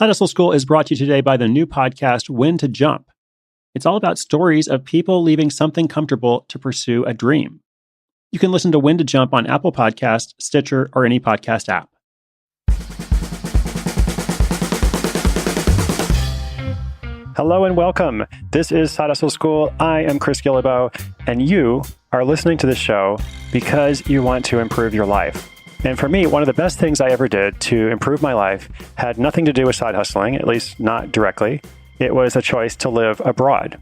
Side Hustle School is brought to you today by the new podcast, When to Jump. It's all about stories of people leaving something comfortable to pursue a dream. You can listen to When to Jump on Apple Podcasts, Stitcher, or any podcast app. Hello and welcome. This is Side Hustle School. I am Chris Gillibo, and you are listening to this show because you want to improve your life. And for me, one of the best things I ever did to improve my life had nothing to do with side hustling, at least not directly. It was a choice to live abroad.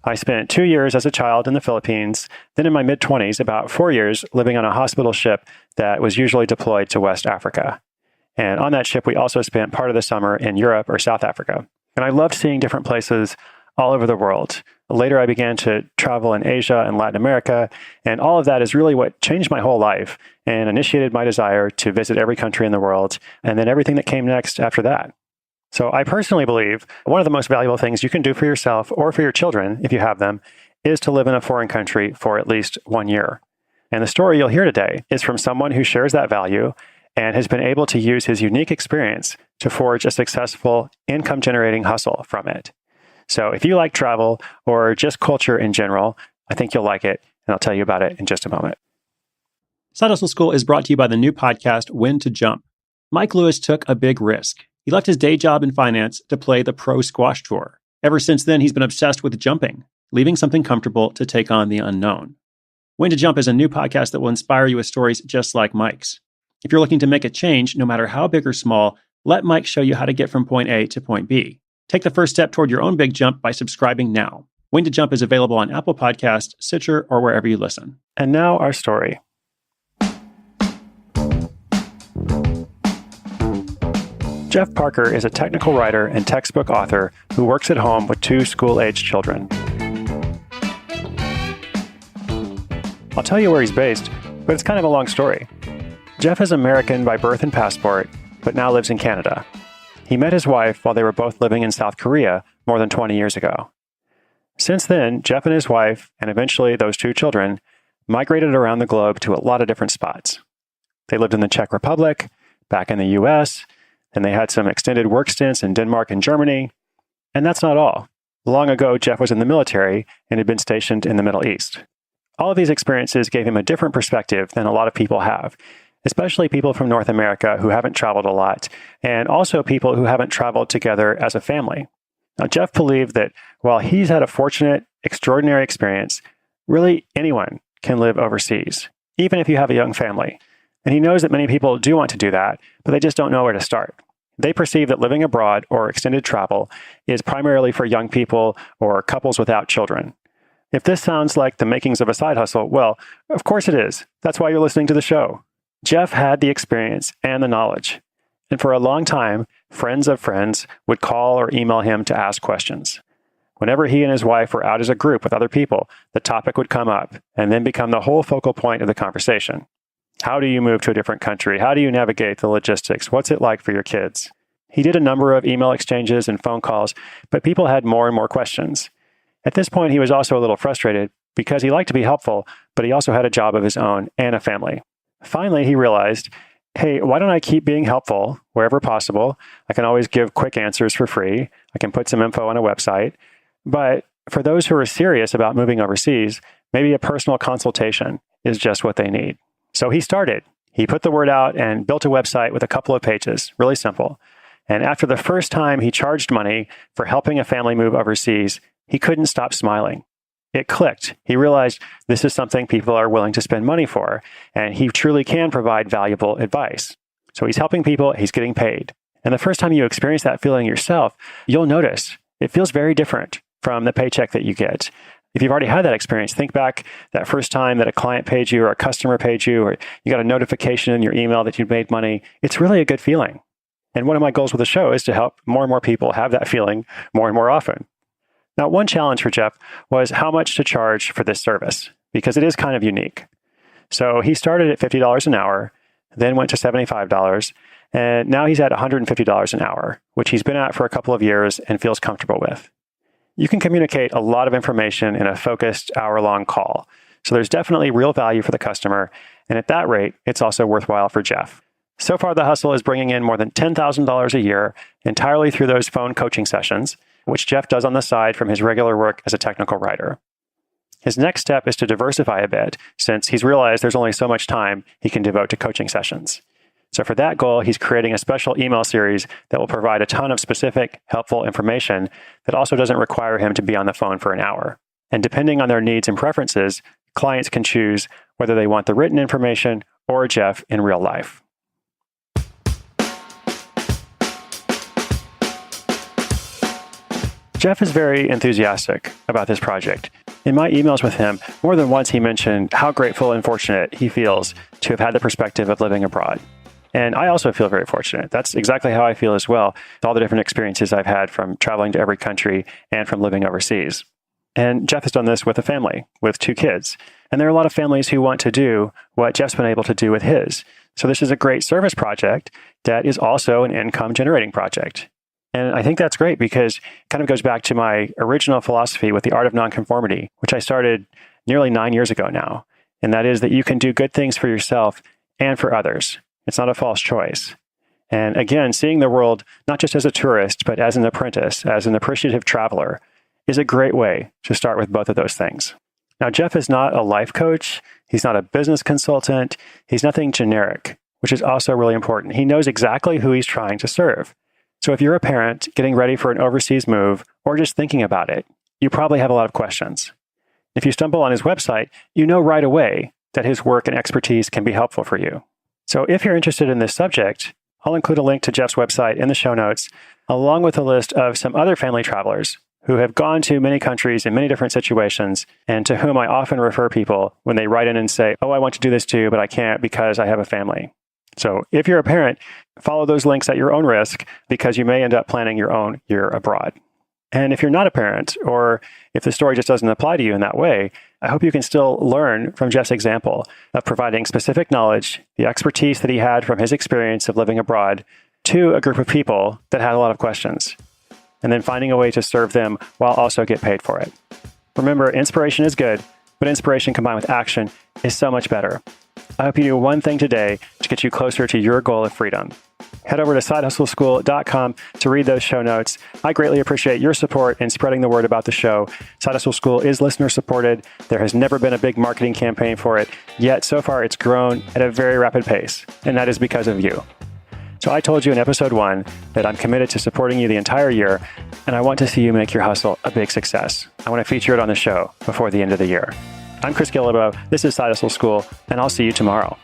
I spent 2 years as a child in the Philippines, then in my mid-20s, about 4 years, living on a hospital ship that was usually deployed to West Africa. And on that ship, we also spent part of the summer in Europe or South Africa. And I loved seeing different places all over the world. Later, I began to travel in Asia and Latin America, and all of that is really what changed my whole life and initiated my desire to visit every country in the world, and then everything that came next after that. So I personally believe one of the most valuable things you can do for yourself or for your children, if you have them, is to live in a foreign country for at least 1 year. And the story you'll hear today is from someone who shares that value and has been able to use his unique experience to forge a successful income-generating hustle from it. So if you like travel or just culture in general, I think you'll like it, and I'll tell you about it in just a moment. Side Hustle School is brought to you by the new podcast, When to Jump. Mike Lewis took a big risk. He left his day job in finance to play the Pro Squash Tour. Ever since then, he's been obsessed with jumping, leaving something comfortable to take on the unknown. When to Jump is a new podcast that will inspire you with stories just like Mike's. If you're looking to make a change, no matter how big or small, let Mike show you how to get from point A to point B. Take the first step toward your own big jump by subscribing now. When to Jump is available on Apple Podcasts, Stitcher, or wherever you listen. And now our story. Jeff Parker is a technical writer and textbook author who works at home with 2 school-aged children. I'll tell you where he's based, but it's kind of a long story. Jeff is American by birth and passport, but now lives in Canada. He met his wife while they were both living in South Korea more than 20 years ago. Since then, Jeff and his wife, and eventually those 2 children, migrated around the globe to a lot of different spots. They lived in the Czech Republic, back in the US, and they had some extended work stints in Denmark and Germany. And that's not all. Long ago, Jeff was in the military and had been stationed in the Middle East. All of these experiences gave him a different perspective than a lot of people have, especially people from North America who haven't traveled a lot, and also people who haven't traveled together as a family. Now, Jeff believed that while he's had a fortunate, extraordinary experience, really anyone can live overseas, even if you have a young family. And he knows that many people do want to do that, but they just don't know where to start. They perceive that living abroad or extended travel is primarily for young people or couples without children. If this sounds like the makings of a side hustle, well, of course it is. That's why you're listening to the show. Jeff had the experience and the knowledge. And for a long time, friends of friends would call or email him to ask questions. Whenever he and his wife were out as a group with other people, the topic would come up and then become the whole focal point of the conversation. How do you move to a different country? How do you navigate the logistics? What's it like for your kids? He did a number of email exchanges and phone calls, but people had more and more questions. At this point, he was also a little frustrated because he liked to be helpful, but he also had a job of his own and a family. Finally, he realized, hey, why don't I keep being helpful wherever possible? I can always give quick answers for free. I can put some info on a website. But for those who are serious about moving overseas, maybe a personal consultation is just what they need. So he started. He put the word out and built a website with a couple of pages, really simple. And after the first time he charged money for helping a family move overseas, he couldn't stop smiling. It clicked. He realized this is something people are willing to spend money for, and he truly can provide valuable advice. So he's helping people, he's getting paid. And the first time you experience that feeling yourself, you'll notice it feels very different from the paycheck that you get. If you've already had that experience, think back that first time that a client paid you or a customer paid you, or you got a notification in your email that you'd made money. It's really a good feeling. And one of my goals with the show is to help more and more people have that feeling more and more often. Now, one challenge for Jeff was how much to charge for this service, because it is kind of unique. So he started at $50 an hour, then went to $75, and now he's at $150 an hour, which he's been at for a couple of years and feels comfortable with. You can communicate a lot of information in a focused hour-long call. So there's definitely real value for the customer. And at that rate, it's also worthwhile for Jeff. So far, the hustle is bringing in more than $10,000 a year entirely through those phone coaching sessions, which Jeff does on the side from his regular work as a technical writer. His next step is to diversify a bit, since he's realized there's only so much time he can devote to coaching sessions. So for that goal, he's creating a special email series that will provide a ton of specific, helpful information that also doesn't require him to be on the phone for an hour. And depending on their needs and preferences, clients can choose whether they want the written information or Jeff in real life. Jeff is very enthusiastic about this project. In my emails with him, more than once he mentioned how grateful and fortunate he feels to have had the perspective of living abroad. And I also feel very fortunate. That's exactly how I feel as well, with all the different experiences I've had from traveling to every country and from living overseas. And Jeff has done this with a family, with 2 kids. And there are a lot of families who want to do what Jeff's been able to do with his. So this is a great service project that is also an income generating project. And I think that's great because it kind of goes back to my original philosophy with the art of nonconformity, which I started nearly 9 years ago now. And that is that you can do good things for yourself and for others. It's not a false choice. And again, seeing the world not just as a tourist, but as an apprentice, as an appreciative traveler, is a great way to start with both of those things. Now, Jeff is not a life coach. He's not a business consultant. He's nothing generic, which is also really important. He knows exactly who he's trying to serve. So if you're a parent getting ready for an overseas move or just thinking about it, you probably have a lot of questions. If you stumble on his website, you know right away that his work and expertise can be helpful for you. So if you're interested in this subject, I'll include a link to Jeff's website in the show notes, along with a list of some other family travelers who have gone to many countries in many different situations and to whom I often refer people when they write in and say, oh, I want to do this too, but I can't because I have a family. So if you're a parent, follow those links at your own risk because you may end up planning your own year abroad. And if you're not a parent, or if the story just doesn't apply to you in that way, I hope you can still learn from Jeff's example of providing specific knowledge, the expertise that he had from his experience of living abroad, to a group of people that had a lot of questions, and then finding a way to serve them while also get paid for it. Remember, inspiration is good, but inspiration combined with action is so much better. I hope you do one thing today to get you closer to your goal of freedom. Head over to sidehustleschool.com to read those show notes. I greatly appreciate your support in spreading the word about the show. Side Hustle School is listener supported. There has never been a big marketing campaign for it, yet so far it's grown at a very rapid pace, and that is because of you. So I told you in episode 1 that I'm committed to supporting you the entire year, and I want to see you make your hustle a big success. I want to feature it on the show before the end of the year. I'm Chris Guillebeau. This is Side Hustle School, and I'll see you tomorrow.